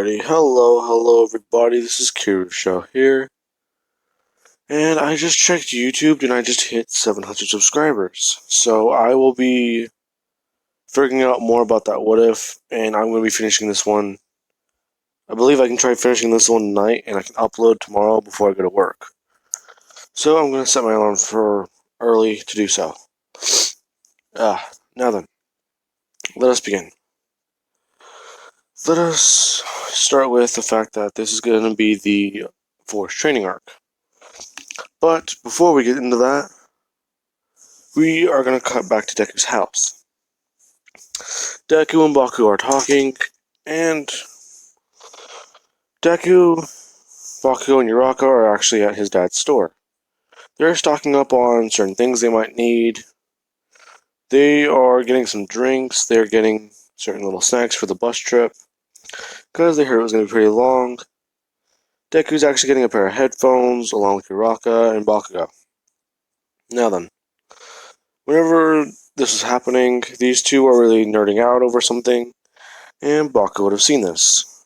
Alrighty, hello everybody, this is Show here, and I just checked YouTube and I just hit 700 subscribers, so I will be figuring out more about that what if, and I'm going to be finishing this one. I believe I can try finishing this one tonight, and I can upload tomorrow before I go to work. So I'm going to set my alarm for early to do so. Now then, let us begin. Let us start with the fact that this is going to be the Force training arc. But before we get into that, we are going to cut back to Deku's house. Deku and Baku are talking, and Deku, Baku, and Uraka are actually at his dad's store. They're stocking up on certain things they might need. They are getting some drinks, they're getting certain little snacks for the bus trip, because they heard it was going to be pretty long. Deku's actually getting a pair of headphones, along with Uraka and Bakugo. Now then, whenever this is happening, these two are really nerding out over something, and Baku would have seen this.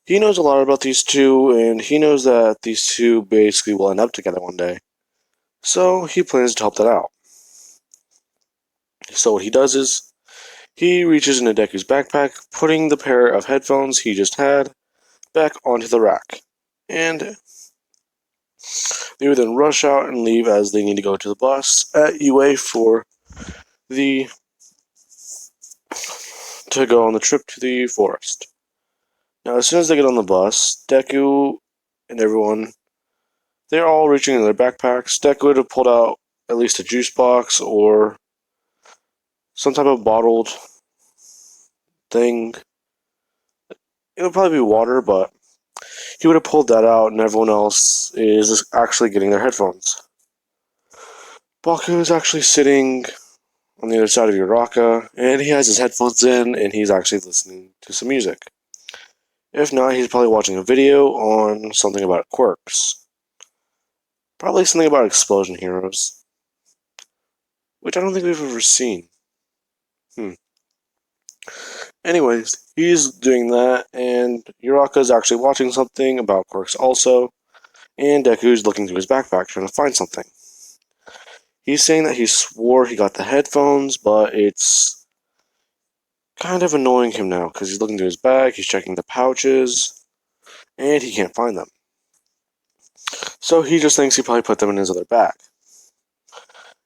He knows a lot about these two, and he knows that these two basically will end up together one day. So he plans to help that out. So what he does is, he reaches into Deku's backpack, putting the pair of headphones he just had back onto the rack. And they would then rush out and leave as they need to go to the bus at UA to go on the trip to the forest. Now, as soon as they get on the bus, Deku and everyone, they're all reaching in their backpacks. Deku would have pulled out at least a juice box or some type of bottled thing. It would probably be water, but he would have pulled that out, and everyone else is actually getting their headphones. Baku is actually sitting on the other side of Uraka, and he has his headphones in, and he's actually listening to some music. If not, he's probably watching a video on something about quirks. Probably something about explosion heroes, which I don't think we've ever seen. Anyways, he's doing that, and Uraka's actually watching something about quirks also, and Deku's looking through his backpack trying to find something. He's saying that he swore he got the headphones, but it's kind of annoying him now, because he's looking through his bag, he's checking the pouches, and he can't find them. So he just thinks he probably put them in his other bag.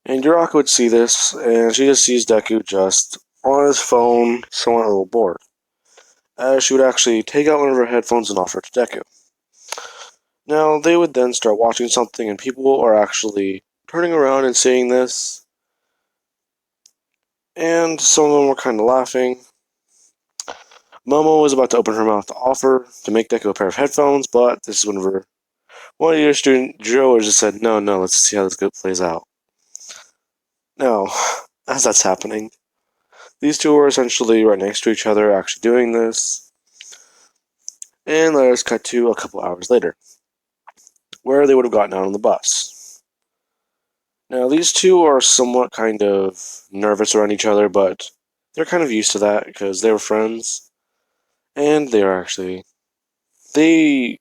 And Uraka would see this, and she just sees Deku just on his phone, somewhat a little bored. As she would actually take out one of her headphones and offer it to Deku. Now, they would then start watching something, and people are actually turning around and seeing this. And some of them were kind of laughing. Momo was about to open her mouth to offer to make Deku a pair of headphones, but this is whenever one of your student, Joe, just said, no, let's see how this plays out. Now, as that's happening, these two are essentially right next to each other, actually doing this. And let us cut to a couple hours later, where they would have gotten out on the bus. Now, these two are somewhat kind of nervous around each other, but they're kind of used to that because they were friends. And they are actually... They're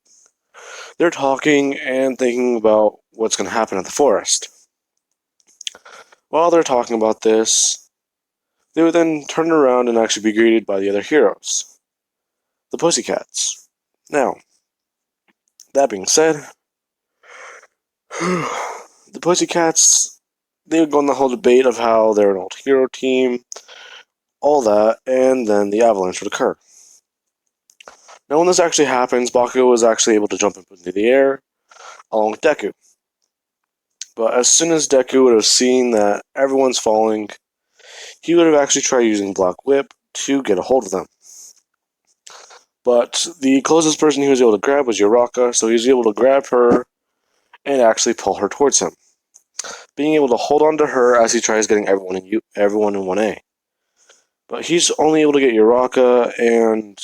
talking and thinking about what's going to happen at the forest. While they're talking about this, they would then turn around and actually be greeted by the other heroes, the Pussycats. Now, that being said, the Pussycats, they would go on the whole debate of how they're an old hero team, all that, and then the avalanche would occur. Now, when this actually happens, Bakugo was actually able to jump up into the air, along with Deku. But as soon as Deku would have seen that everyone's falling, he would have actually tried using Black Whip to get a hold of them. But the closest person he was able to grab was Uraka, so he was able to grab her and actually pull her towards him, being able to hold on to her as he tries getting everyone in 1A. But he's only able to get Uraka and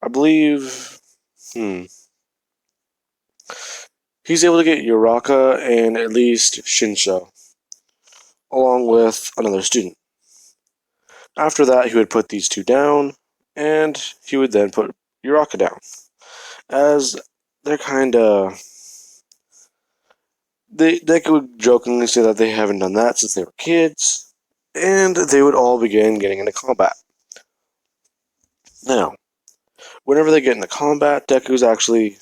I believe he's able to get Uraka and at least Shinsho, along with another student. After that, he would put these two down, and he would then put Uraka down. As they're they would jokingly say that they haven't done that since they were kids, and they would all begin getting into combat. Now, whenever they get into combat, Deku's actually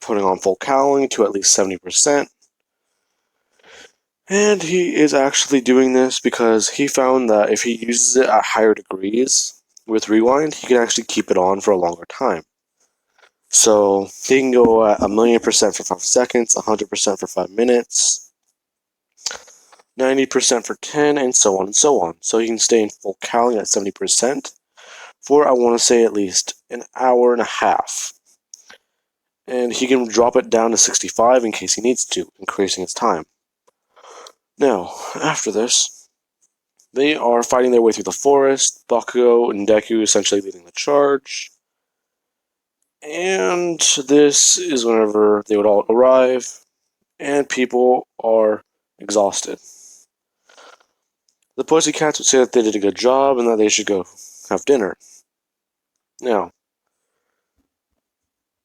putting on full cowling to at least 70%. And he is actually doing this because he found that if he uses it at higher degrees with Rewind, he can actually keep it on for a longer time. So he can go at 1,000,000% for 5 seconds, 100% for 5 minutes, 90% for 10, and so on and so on. So he can stay in full cowling at 70% for, I want to say, at least an hour and a half. And he can drop it down to 65 in case he needs to, increasing his time. Now, after this, they are fighting their way through the forest, Bakugo and Deku essentially leading the charge. And this is whenever they would all arrive, and people are exhausted. The Pussycats would say that they did a good job and that they should go have dinner. Now,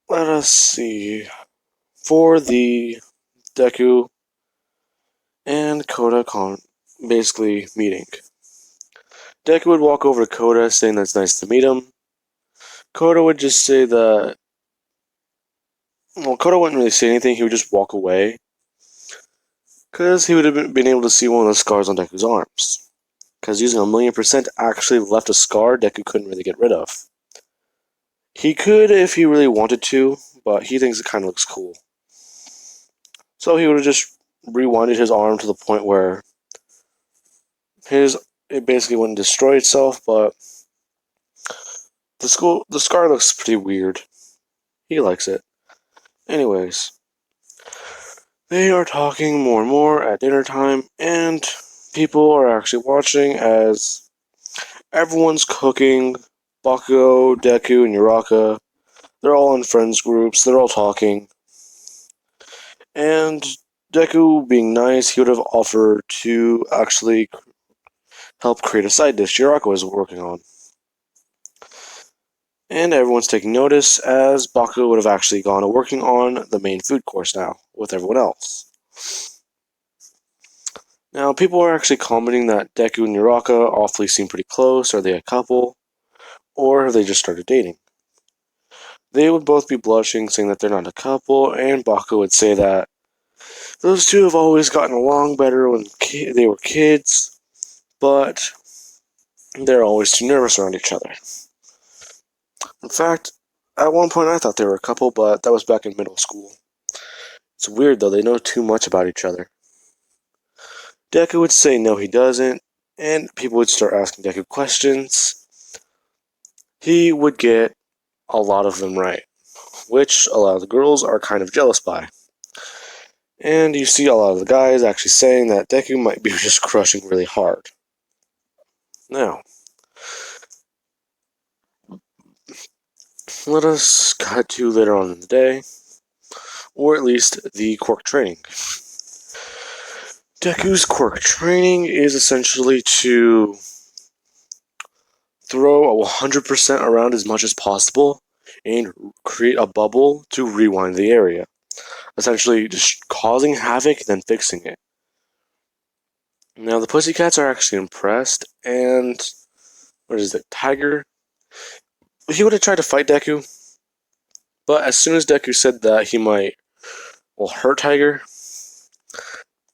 let us see. For the Deku and Koda basically meeting. Deku would walk over to Koda saying that it's nice to meet him. Koda would just say that... Well, Koda wouldn't really say anything, he would just walk away. Because he would have been able to see one of the scars on Deku's arms. Because using 1,000,000% actually left a scar Deku couldn't really get rid of. He could if he really wanted to, but he thinks it kind of looks cool. So he would have just rewinded his arm to the point where it basically wouldn't destroy itself, but the scar looks pretty weird. He likes it. Anyways, they are talking more and more at dinner time, and people are actually watching as everyone's cooking. Bakugo, Deku, and Uraka, they're all in friends groups, they're all talking. And Deku, being nice, he would have offered to actually help create a side dish Uraka was working on. And everyone's taking notice as Bakugo would have actually gone to working on the main food course now with everyone else. Now, people are actually commenting that Deku and Uraka awfully seem pretty close. Are they a couple? Or have they just started dating? They would both be blushing, saying that they're not a couple, and Bakugo would say that those two have always gotten along better when they were kids, but they're always too nervous around each other. In fact, at one point I thought they were a couple, but that was back in middle school. It's weird though, they know too much about each other. Deku would say no he doesn't, and people would start asking Deku questions. He would get a lot of them right, which a lot of the girls are kind of jealous by. And you see a lot of the guys actually saying that Deku might be just crushing really hard. Now, let us cut to later on in the day, or at least the quirk training. Deku's quirk training is essentially to throw 100% around as much as possible and create a bubble to rewind the area. Essentially just causing havoc, then fixing it. Now the Pussycats are actually impressed, and what is it, Tiger? He would have tried to fight Deku, but as soon as Deku said that he might hurt Tiger,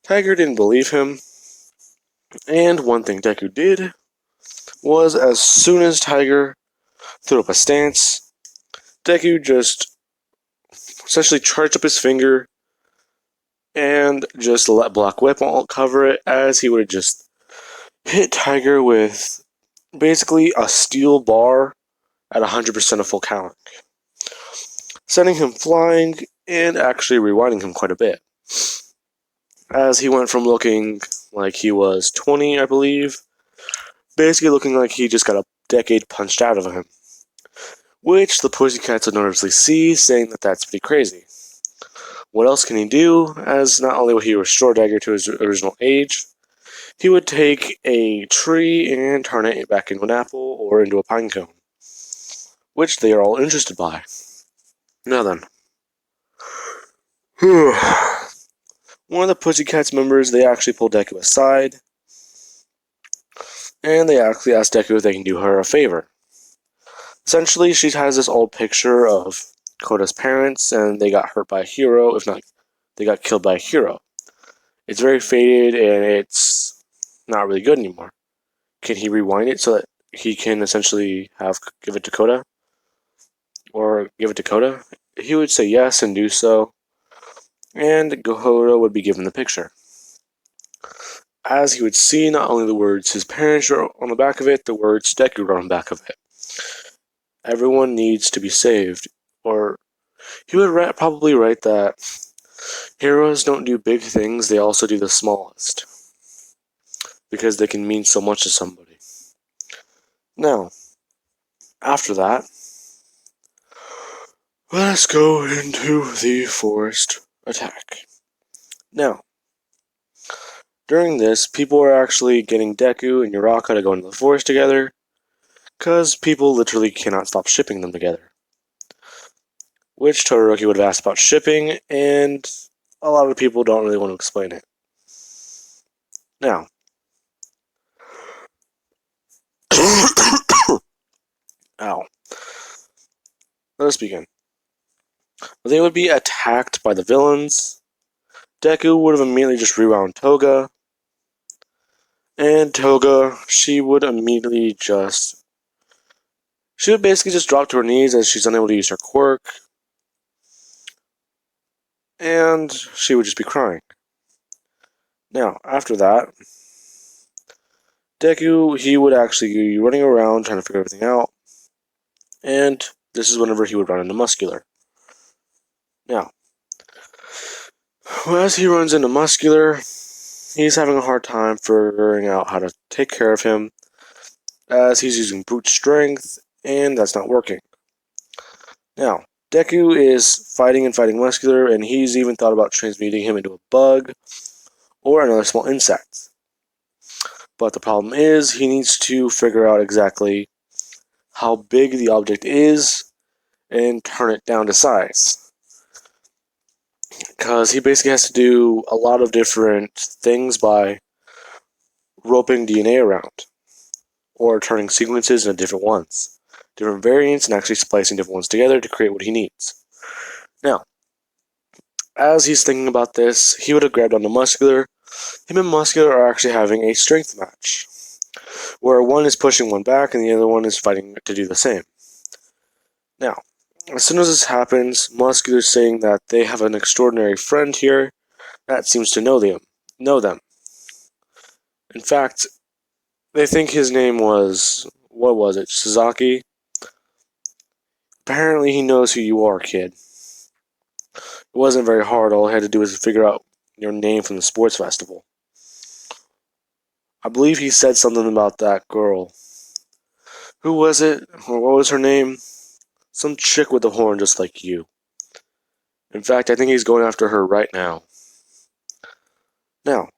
Tiger didn't believe him. And one thing Deku did was, as soon as Tiger threw up a stance, Deku just essentially charged up his finger and just let Black Whip cover it, as he would have just hit Tiger with basically a steel bar at 100% of full count, sending him flying and actually rewinding him quite a bit, as he went from looking like he was 20, I believe, basically looking like he just got a decade punched out of him, which the Pussycats would noticeably see, saying that that's pretty crazy. What else can he do, as not only would he restore Dagger to his original age, he would take a tree and turn it back into an apple or into a pine cone. which they are all interested by. Now then, one of the Pussycats members, they actually pull Deku aside, and they actually ask Deku if they can do her a favor. Essentially, she has this old picture of Koda's parents, and they got hurt by a hero, if not, they got killed by a hero. It's very faded, and it's not really good anymore. Can he rewind it so that he can essentially give it to Koda? Or give it to Koda? He would say yes and do so, and Koda would be given the picture. As he would see not only the words his parents wrote on the back of it, the words Deku wrote on the back of it. Everyone needs to be saved. Or he would probably write that heroes don't do big things, they also do the smallest. Because they can mean so much to somebody. Now, after that, let us go into the forest attack. Now, during this, people are actually getting Deku and Uraka to go into the forest together, because people literally cannot stop shipping them together. Which Todoroki would have asked about shipping, and a lot of people don't really want to explain it. Now, ow. Let us begin. They would be attacked by the villains. Deku would have immediately just rewound Toga. And Toga, she would basically just drop to her knees as she's unable to use her quirk. And she would just be crying. Now, after that, Deku, he would actually be running around trying to figure everything out. And this is whenever he would run into Muscular. Now, as he runs into Muscular, he's having a hard time figuring out how to take care of him, as he's using brute strength, and that's not working. Now, Deku is fighting Muscular, and he's even thought about transmuting him into a bug or another small insect. But the problem is, he needs to figure out exactly how big the object is and turn it down to size. Because he basically has to do a lot of different things by roping DNA around, or turning sequences into different ones, different variants, and actually splicing different ones together to create what he needs. Now, as he's thinking about this, he would have grabbed onto Muscular. Him and Muscular are actually having a strength match, where one is pushing one back and the other one is fighting to do the same. Now, as soon as this happens, Muscular's saying that they have an extraordinary friend here that seems to know them. In fact, they think his name was, what was it, Sasaki? Apparently he knows who you are, kid. It wasn't very hard, all I had to do was figure out your name from the sports festival. I believe he said something about that girl. Who was it? Or what was her name? Some chick with a horn just like you. In fact, I think he's going after her right now. Now,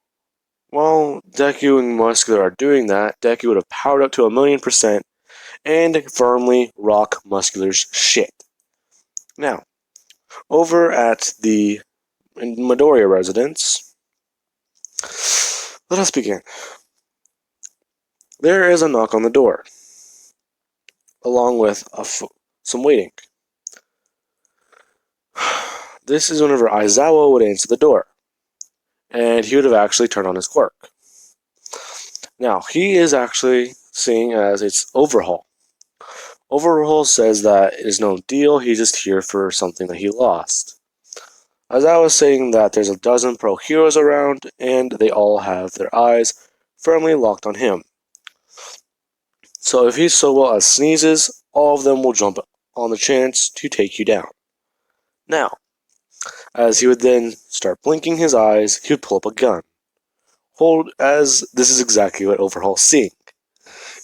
while Deku and Muscular are doing that, Deku would have powered up to 1,000,000% and firmly rock Muscular's shit. Now, over at the Midoriya residence, let us begin. There is a knock on the door, along with some waiting. This is whenever Aizawa would answer the door, and he would have actually turned on his quirk. Now, he is actually seeing as it's Overhaul. Overhaul says that it is no deal, he's just here for something that he lost. As I was saying that there's a dozen pro heroes around, and they all have their eyes firmly locked on him. So if he so well as sneezes, all of them will jump on the chance to take you down. Now, as he would then start blinking his eyes, he would pull up a gun. As this is exactly what Overhaul's seeing.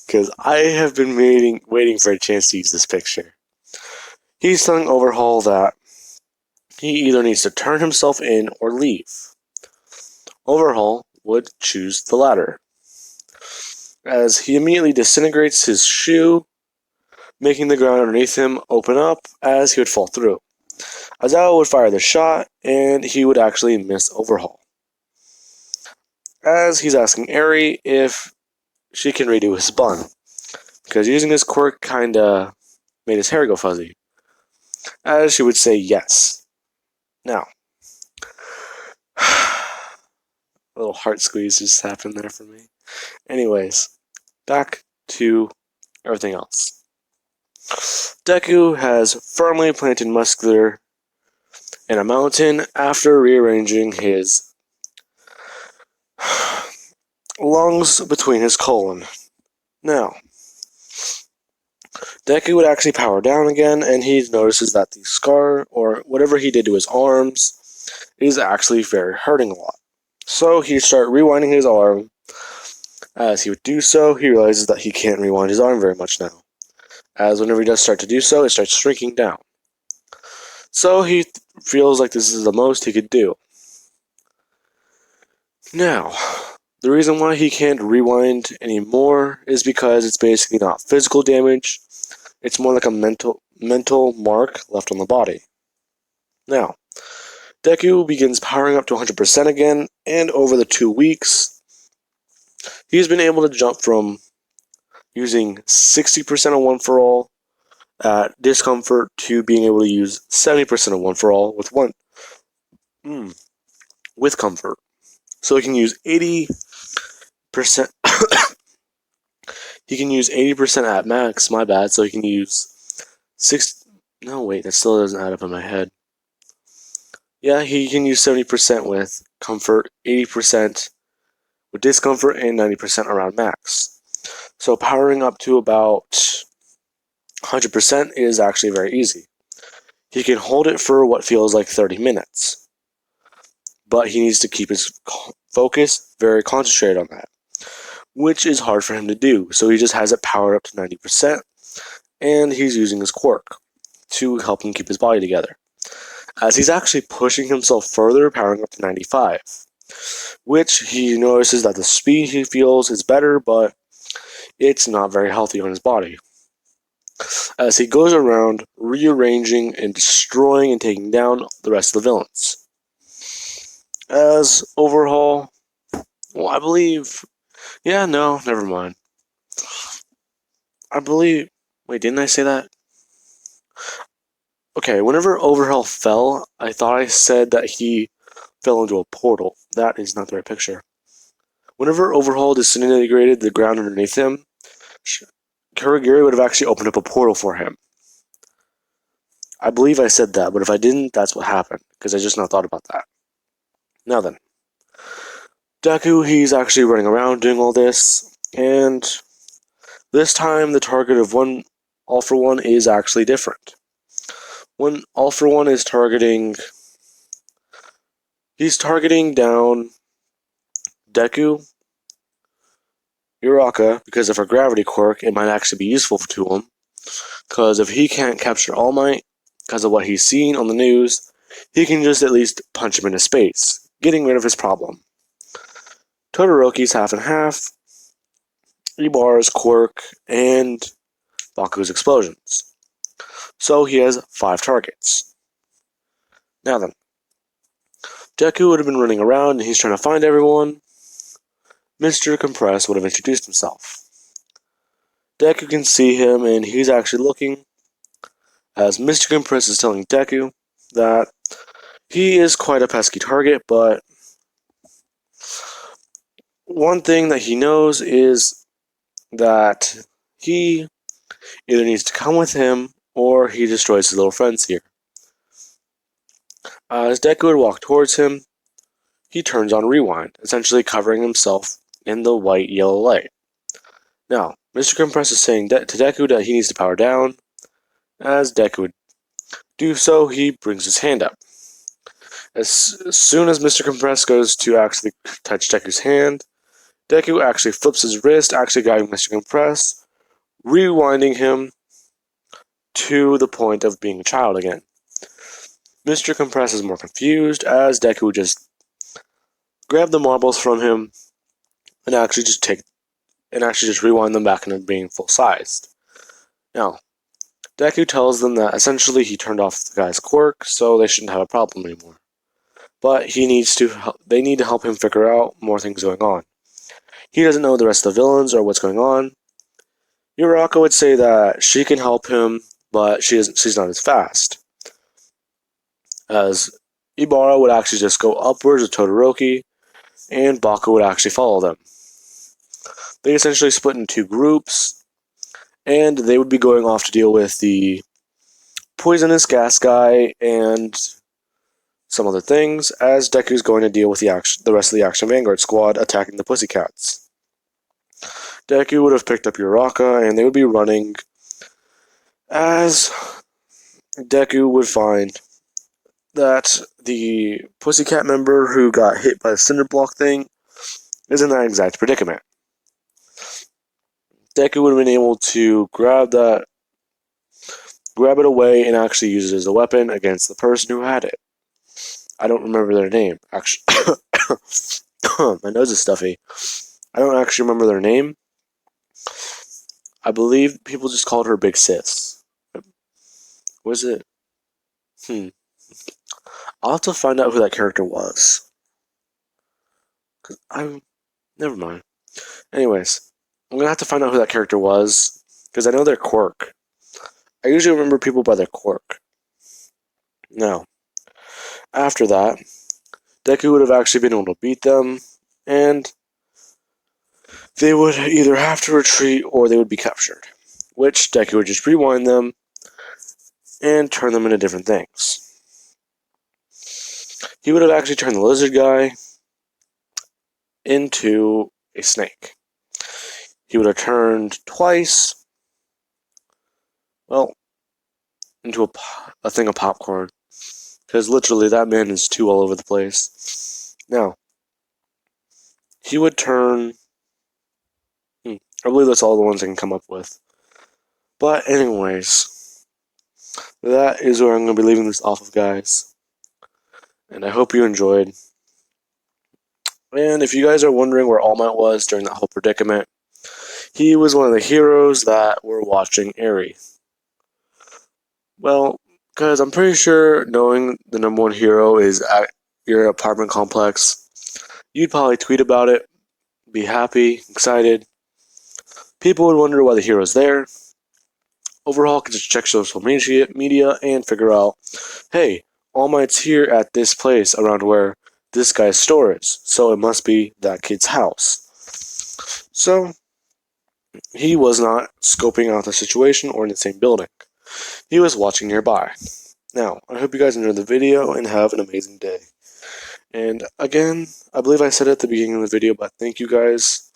Because I have been waiting for a chance to use this picture. He's telling Overhaul that he either needs to turn himself in or leave. Overhaul would choose the latter, as he immediately disintegrates his shoe, making the ground underneath him open up as he would fall through. Aizawa would fire the shot, and he would actually miss Overhaul. As he's asking Eri if she can redo his bun, because using his quirk kinda made his hair go fuzzy. As she would say yes. Now, a little heart squeeze just happened there for me. Anyways, back to everything else. Deku has firmly planted Muscular in a mountain after rearranging his lungs between his colon. Now, Deku would actually power down again, and he notices that the scar, or whatever he did to his arms, is actually very hurting a lot. So he started rewinding his arm. As he would do so, he realizes that he can't rewind his arm very much now, as whenever he does start to do so, it starts shrinking down. So he feels like this is the most he could do. Now, the reason why he can't rewind anymore is because it's basically not physical damage, it's more like a mental mark left on the body. Now, Deku begins powering up to 100% again, and over the 2 weeks, he's been able to jump from using 60% of One For All at discomfort to being able to use 70% of One For All with comfort. So he can use 80%. He can use 80% at max. My bad. So he can use 6. No, wait, that still doesn't add up in my head. Yeah, he can use 70% with comfort, 80% with discomfort, and 90% around max. So powering up to about 100% is actually very easy. He can hold it for what feels like 30 minutes. But he needs to keep his focus very concentrated on that, which is hard for him to do. So he just has it powered up to 90%, and he's using his quirk to help him keep his body together. As he's actually pushing himself further, powering up to 95, which he notices that the speed he feels is better, but it's not very healthy on his body. As he goes around rearranging and destroying and taking down the rest of the villains. As Overhaul, well, I believe, yeah, no, never mind. I believe, wait, didn't I say that? Okay, whenever Overhaul fell, I thought I said that he fell into a portal. That is not the right picture. Whenever Overhaul disintegrated the ground underneath him, Kurogiri would have actually opened up a portal for him. I believe I said that, but if I didn't, that's what happened, because I just not thought about that. Now then, Deku, he's actually running around doing all this, and this time the target of All For One is actually different. When All For One is targeting, he's targeting down Deku, Uraka, because of her gravity quirk, it might actually be useful to him, because if he can't capture All Might, because of what he's seen on the news, he can just at least punch him into space, getting rid of his problem. Todoroki's half and half, Ibarra's quirk, and Baku's explosions. So he has 5 targets. Now then, Deku would have been running around and he's trying to find everyone. Mr. Compress would have introduced himself. Deku can see him and he's actually looking, as Mr. Compress is telling Deku that he is quite a pesky target, but one thing that he knows is that he either needs to come with him or he destroys his little friends here. As Deku would walk towards him, he turns on Rewind, essentially covering himself in the white-yellow light. Now, Mr. Compress is saying to Deku that he needs to power down. As Deku would do so, he brings his hand up. As soon as Mr. Compress goes to actually touch Deku's hand, Deku actually flips his wrist, actually guiding Mr. Compress, rewinding him to the point of being a child again. Mr. Compress is more confused, as Deku would just grab the marbles from him and actually just rewind them back into being full-sized. Now, Deku tells them that essentially he turned off the guy's quirk, so they shouldn't have a problem anymore. But they need to help him figure out more things going on. He doesn't know the rest of the villains or what's going on. Uraraka would say that she can help him, but she's not as fast. As Ibara would actually just go upwards with Todoroki, and Baka would actually follow them. They essentially split in two groups, and they would be going off to deal with the poisonous gas guy and some other things, as Deku's going to deal with the rest of the Action Vanguard squad attacking the Pussycats. Deku would have picked up Uraraka, and they would be running, as Deku would find that the Pussycat member who got hit by the cinder block thing is in that exact predicament. Deku would have been able to grab it away and actually use it as a weapon against the person who had it. I don't remember their name. Actually, my nose is stuffy. I don't actually remember their name. I believe people just called her Big Sis. Was it? I'll have to find out who that character was. Never mind. Anyways, I'm gonna have to find out who that character was, because I know their quirk. I usually remember people by their quirk. Now, after that, Deku would have actually been able to beat them, and they would either have to retreat or they would be captured, which Deku would just rewind them and turn them into different things. He would have actually turned the lizard guy into a snake. He would have turned twice, well, into a thing of popcorn, because literally that man is too all over the place. Now, he would turn... I believe that's all the ones I can come up with. But anyways, that is where I'm going to be leaving this off of, guys. And I hope you enjoyed. And if you guys are wondering where All Might was during that whole predicament, he was one of the heroes that were watching Eri. Well, because I'm pretty sure knowing the number one hero is at your apartment complex, you'd probably tweet about it, be happy, excited. People would wonder why the hero's there. Overhaul can just check social media and figure out, hey, All Might's here at this place around where this guy's store is, so it must be that kid's house. So, he was not scoping out the situation or in the same building. He was watching nearby. Now, I hope you guys enjoyed the video and have an amazing day. And again, I believe I said it at the beginning of the video, but thank you guys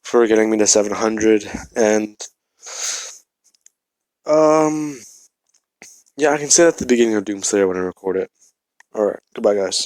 for getting me to 700. And, yeah, I can say that at the beginning of Doomslayer when I record it. Alright, goodbye, guys.